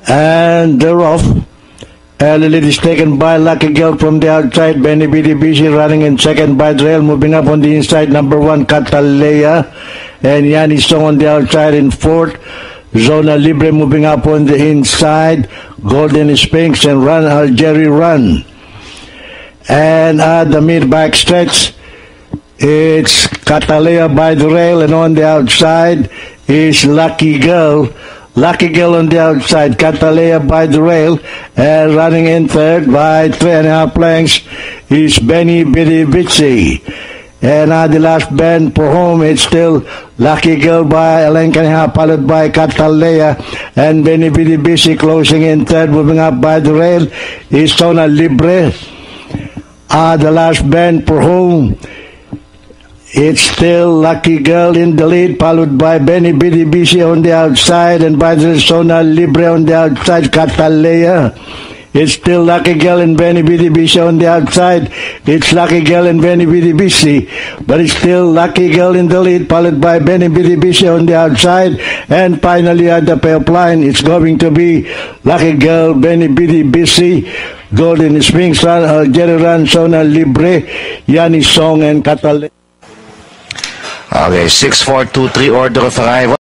And they're off. The lead is taken by Lucky Girl from the outside. Benny BDBC running in second by Drail. Moving up on the inside, number 1, Catalea. And Yanni Song on the outside in fourth. Zona Libre moving up on the inside. Golden Sphinx and Run Algeri Run. And at the mid-back stretch, it's Catalea by the rail, and on the outside is Lucky Girl. Lucky Girl on the outside, Catalea by the rail, and running in third by 3.5 lengths is Benny BDBC. And at the last bend for home, it's still Lucky Girl by a length and a half, followed by Catalea, and Benny BDBC closing in third. Moving up by the rail is Zona Libre. At the last bend for home, it's still Lucky Girl in the lead, followed by Benny BDBC on the outside, and by the Zona Libre on the outside, Catalea. It's still Lucky Girl and Benny BDBC on the outside. It's Lucky Girl and Benny BDBC, but it's still Lucky Girl in the lead, followed by Benny BDBC on the outside, and finally at the pay-up line, it's going to be Lucky Girl, Benny BDBC, Golden Sphinx Run, Algeri Run, Zona Libre, Yanni Song, and Catalea. Okay, 6-4-2-3 order of arrival.